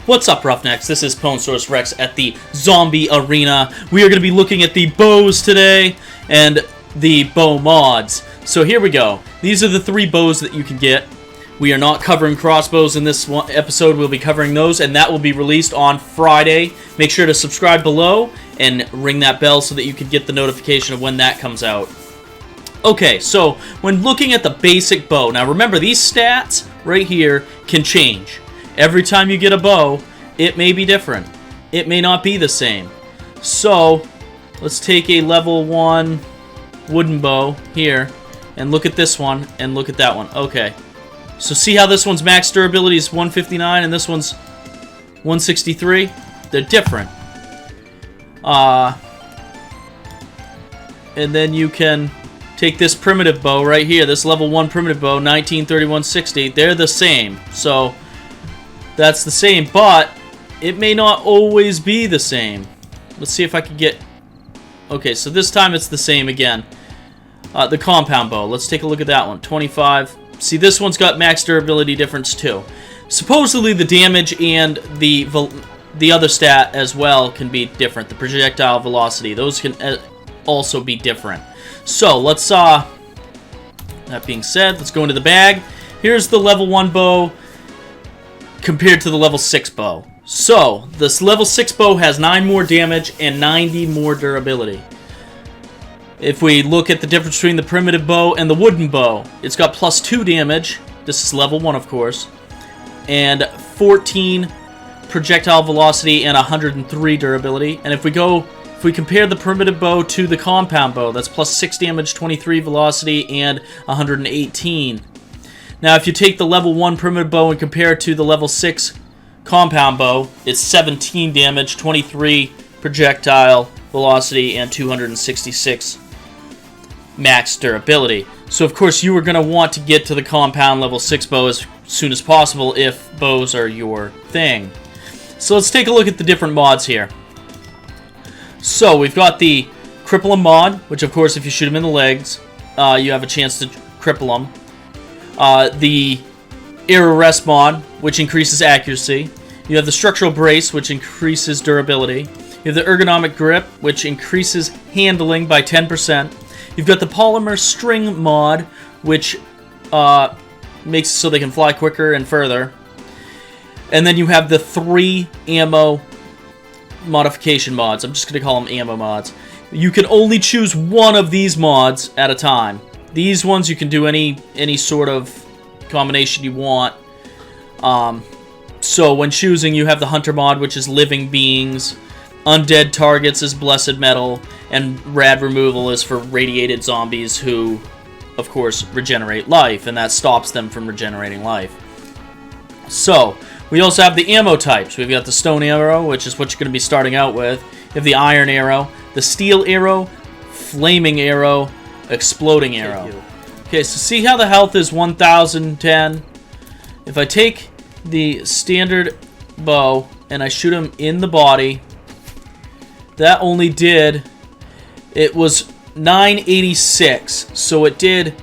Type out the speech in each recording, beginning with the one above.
What's up, Roughnecks? This is Pwnsaurus Rex at the Zombie Arena. We are going to be looking at the bows today and the bow mods. So here we go. These are the 3 bows that you can get. We are not covering crossbows in this episode. We'll be covering those, and that will be released on Friday. Make sure to subscribe below and ring that bell so that you can get the notification of when that comes out. Okay, so when looking at the basic bow, now remember these stats right here can change. Every time you get a bow, it may be different. It may not be the same. So, let's take a level 1 wooden bow here, and look at this one, and look at that one. Okay. So see how this one's max durability is 159, and this one's 163? They're different. And then you can take this primitive bow right here, this level 1 primitive bow, 193160. They're the same. So, that's the same, but it may not always be the same. Let's see if I can get... Okay, so this time it's the same again. The compound bow. Let's take a look at that one. 25. See, this one's got max durability difference too. Supposedly the damage and the other stat as well can be different. The projectile velocity. Those can also be different. So, let's... that being said, let's go into the bag. Here's the level 1 bow compared to the level 6 bow. So, this level 6 bow has 9 more damage and 90 more durability. If we look at the difference between the primitive bow and the wooden bow, it's got plus 2 damage. This is level 1, of course. And 14 projectile velocity and 103 durability. And if we compare the primitive bow to the compound bow, that's plus 6 damage, 23 velocity, and 118. Now, if you take the level 1 primitive bow and compare it to the level 6 compound bow, it's 17 damage, 23 projectile velocity, and 266 max durability. So, of course, you are going to want to get to the compound level 6 bow as soon as possible if bows are your thing. So, let's take a look at the different mods here. So, we've got the cripple 'em mod, which, of course, if you shoot him in the legs, you have a chance to cripple him. The air arrest mod, which increases accuracy. You have the structural brace, which increases durability. You have the ergonomic grip, which increases handling by 10%. You've got the polymer string mod, which makes it so they can fly quicker and further. And then you have the 3 ammo modification mods. I'm just going to call them ammo mods. You can only choose one of these mods at a time. These ones you can do any sort of combination you want. So when choosing, you have the hunter mod, which is living beings. Undead targets is blessed metal, and rad removal is for radiated zombies who, of course, regenerate life, and that stops them from regenerating life. So, we also have the ammo types. We've got the stone arrow, which is what you're going to be starting out with. You have the iron arrow, the steel arrow, flaming arrow, exploding arrow. Okay, so see how the health is 1,010? If I take the standard bow and I shoot him in the body, that only did, it was 986, so it did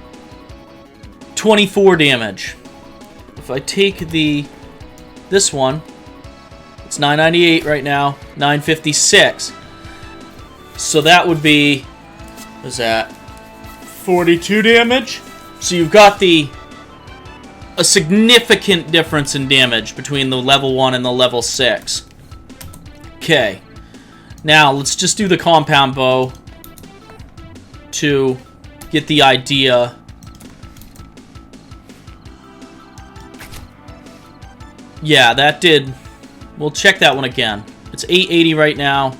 24 damage. If I take this one, it's 998 right now, 956. So that would be, what is that, 42 damage? So you've got a significant difference in damage between the level 1 and the level 6. Okay. Now, let's just do the compound bow to get the idea. Yeah, that did. We'll check that one again. It's 880 right now.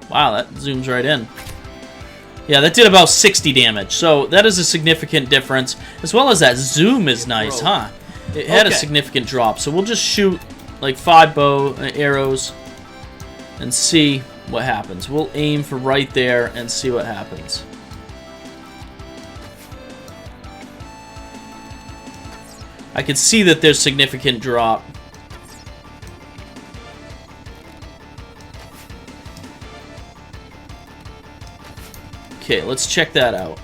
Wow, that zooms right in. Yeah, that did about 60 damage. So that is a significant difference. As well as that zoom is nice, huh? It had a significant drop. So we'll just shoot like 5 bow arrows and see what happens. We'll aim for right there and see what happens. I can see that there's significant drop. Okay, let's check that out.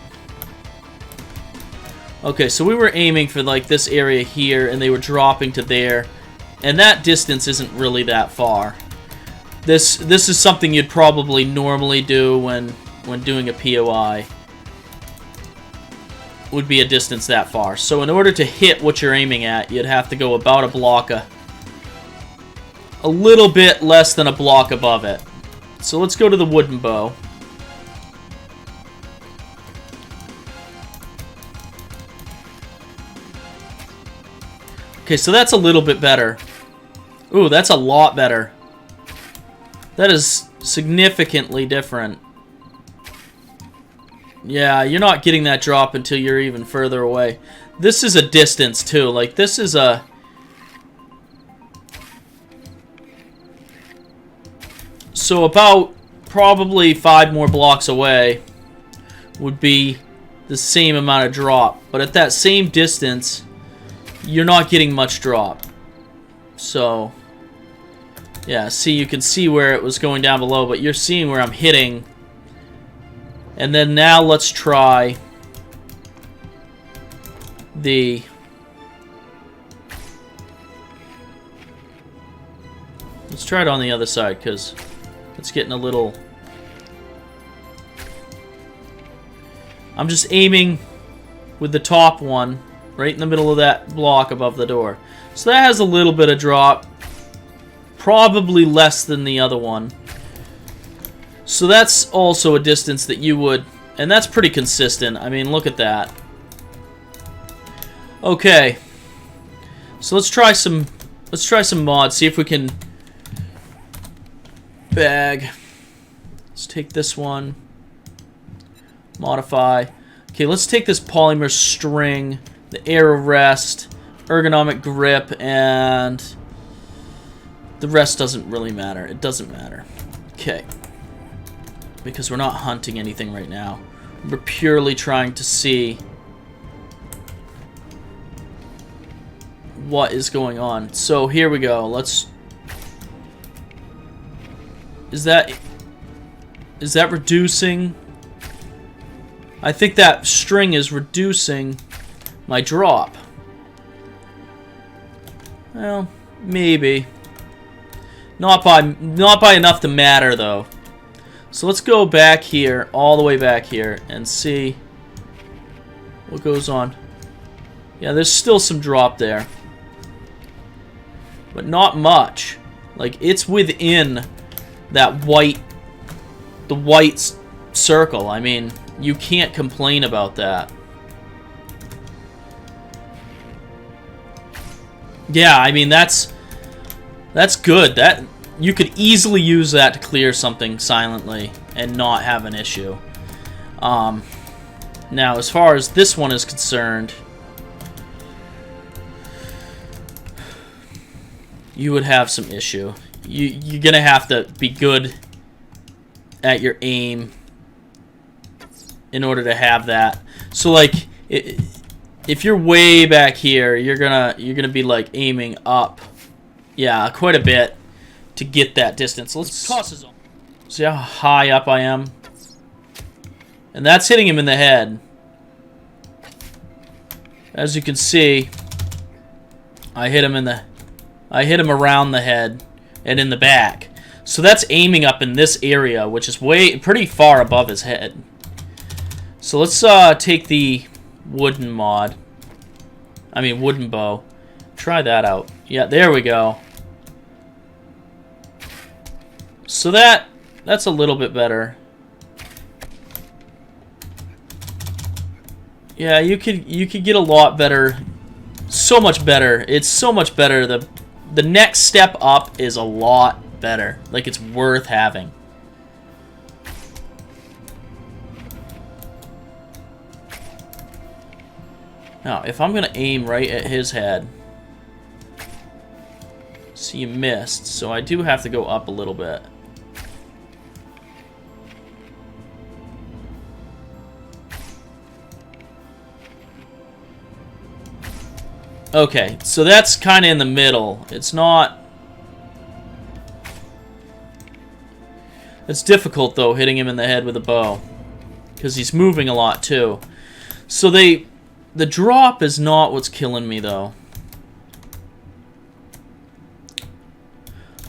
Okay, so we were aiming for like this area here, and they were dropping to there, and that distance isn't really that far. This is something you'd probably normally do when doing a POI. Would be a distance that far. So in order to hit what you're aiming at, you'd have to go about a block, a little bit less than a block above it. So let's go to the wooden bow. Okay, so that's a little bit better. Ooh, that's a lot better. That is significantly different. Yeah, you're not getting that drop until you're even further away. This is a distance, too. Like, this is a... So about probably 5 more blocks away would be the same amount of drop. But at that same distance, you're not getting much drop. So, yeah, see, you can see where it was going down below, but you're seeing where I'm hitting. And then now let's try the... Let's try it on the other side, because it's getting a little... I'm just aiming with the top one right in the middle of that block above the door. So that has a little bit of drop. Probably less than the other one. So that's also a distance that you would... And that's pretty consistent. I mean, look at that. Okay. So let's try some mods. See if we can... Bag. Let's take this one. Modify. Okay, let's take this polymer string, the arrow rest, ergonomic grip, and the rest doesn't really matter. It doesn't matter. Okay. Because we're not hunting anything right now. We're purely trying to see what is going on. So here we go. Let's... Is that reducing? I think that string is reducing my drop. Well, maybe. Not by enough to matter, though. So let's go back here, all the way back here, and see what goes on. Yeah, there's still some drop there. But not much. Like, it's within that white... the white circle. I mean, you can't complain about that. Yeah, I mean, that's good. That you could easily use that to clear something silently and not have an issue. Now, as far as this one is concerned, you would have some issue. You're gonna have to be good at your aim in order to have that. So, like, if you're way back here, you're gonna be like aiming up, yeah, quite a bit to get that distance. Let's toss his own. See how high up I am, and that's hitting him in the head. As you can see, I hit him around the head and in the back. So that's aiming up in this area, which is pretty far above his head. So let's take the wooden mod. I mean, wooden bow. Try that out. Yeah, there we go. So that's a little bit better. Yeah, you could get a lot better. So much better. It's so much better. The next step up is a lot better. Like, it's worth having. Now, if I'm going to aim right at his head... See, you missed, so I do have to go up a little bit. Okay, so that's kind of in the middle. It's not... It's difficult, though, hitting him in the head with a bow. Because he's moving a lot, too. So The drop is not what's killing me, though.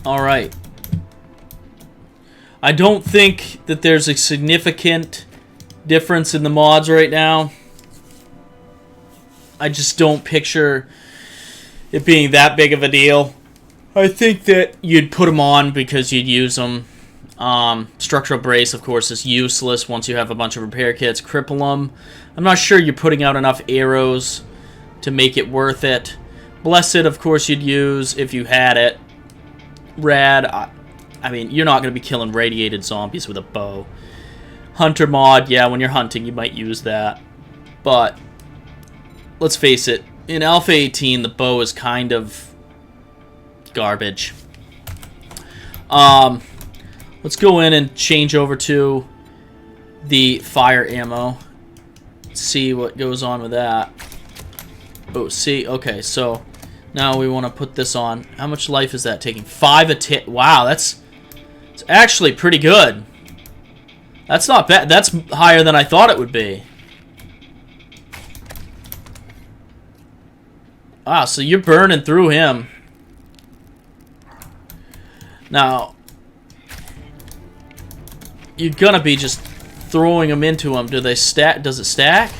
Alright. I don't think that there's a significant difference in the mods right now. I just don't picture it being that big of a deal. I think that you'd put them on because you'd use them. Structural brace, of course, is useless once you have a bunch of repair kits. Cripple them. I'm not sure you're putting out enough arrows to make it worth it. Blessed, of course, you'd use if you had it. Rad, I mean, you're not going to be killing radiated zombies with a bow. Hunter mod, yeah, when you're hunting, you might use that. But, let's face it, in Alpha 18, the bow is kind of garbage. Let's go in and change over to the fire ammo. See what goes on with that. Oh, see, okay, so now we want to put this on. How much life is that taking? 5 a tick. Wow, it's actually pretty good. That's not bad. That's higher than I thought it would be. Wow, so you're burning through him. Now, you're gonna be just throwing them into them. Do they stack? Does it stack?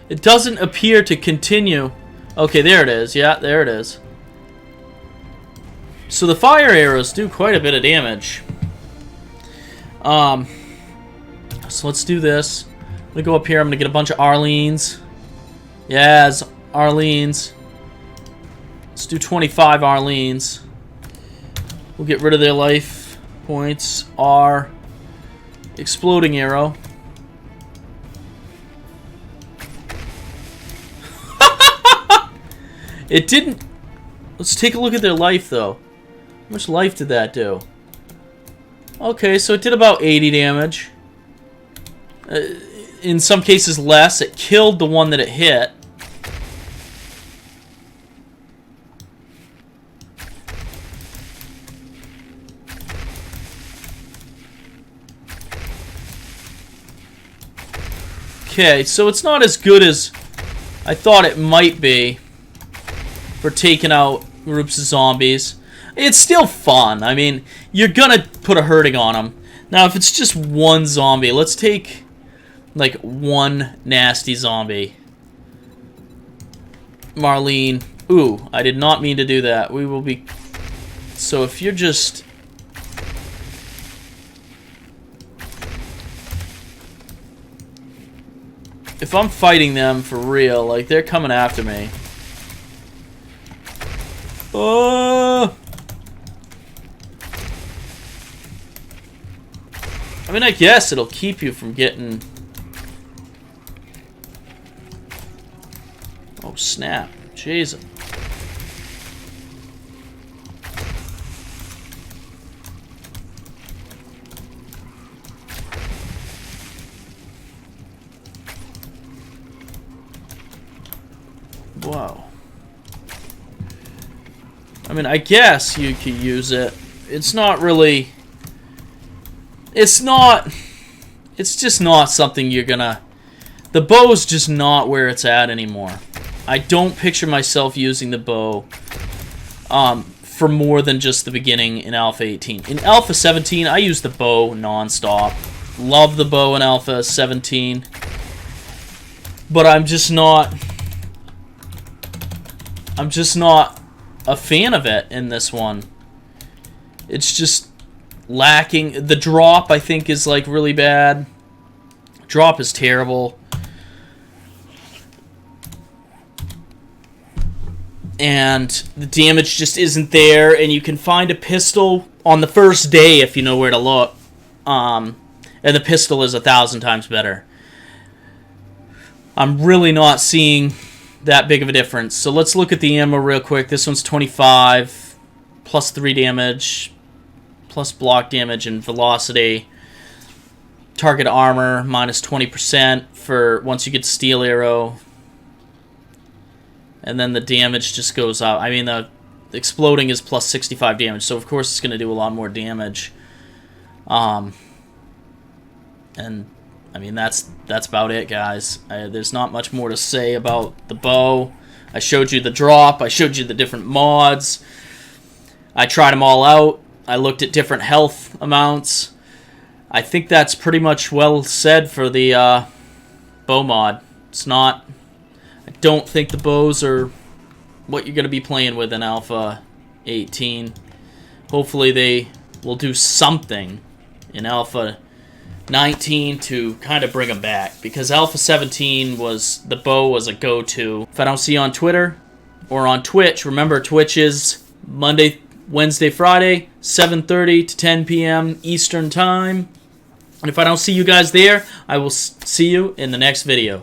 It doesn't appear to continue. Okay, there it is. Yeah, there it is. So the fire arrows do quite a bit of damage. So let's do this. I'm gonna go up here. I'm gonna get a bunch of Arlenes. Yes, Arlenes. Let's do 25 Arlenes. We'll get rid of their life points. R. Exploding arrow. It didn't... Let's take a look at their life, though. How much life did that do? Okay, so it did about 80 damage. In some cases less. It killed the one that it hit. Okay, so it's not as good as I thought it might be for taking out groups of zombies. It's still fun. I mean, you're gonna put a hurting on them. Now, if it's just one zombie, let's take, like, one nasty zombie. Marlene. Ooh, I did not mean to do that. We will be... So if you're just... If I'm fighting them for real, like, they're coming after me. Oh! I mean, I guess it'll keep you from getting... Oh, snap. Jesus. Wow. I mean, I guess you could use it. It's not really... It's just not something you're gonna... The bow's just not where it's at anymore. I don't picture myself using the bow for more than just the beginning in Alpha 18. In Alpha 17, I use the bow non-stop. Love the bow in Alpha 17. But I'm just not a fan of it in this one. It's just lacking. The drop, I think, is like really bad. Drop is terrible. And the damage just isn't there, and you can find a pistol on the first day if you know where to look. And the pistol is 1,000 times better. I'm really not seeing that big of a difference. So let's look at the ammo real quick. This one's 25, plus 3 damage, plus block damage and velocity. Target armor, minus 20% for once you get steel arrow. And then the damage just goes up. I mean, the exploding is plus 65 damage, so of course it's going to do a lot more damage. And I mean, that's about it, guys. There's not much more to say about the bow. I showed you the drop. I showed you the different mods. I tried them all out. I looked at different health amounts. I think that's pretty much well said for the bow mod. It's not... I don't think the bows are what you're going to be playing with in Alpha 18. Hopefully they will do something in Alpha 19 to kind of bring them back, because Alpha 17 was, the bow was a go-to. If I don't see you on Twitter or on Twitch, remember Twitch is Monday, Wednesday, Friday, 7:30 to 10 p.m. Eastern Time. And if I don't see you guys there, I will see you in the next video.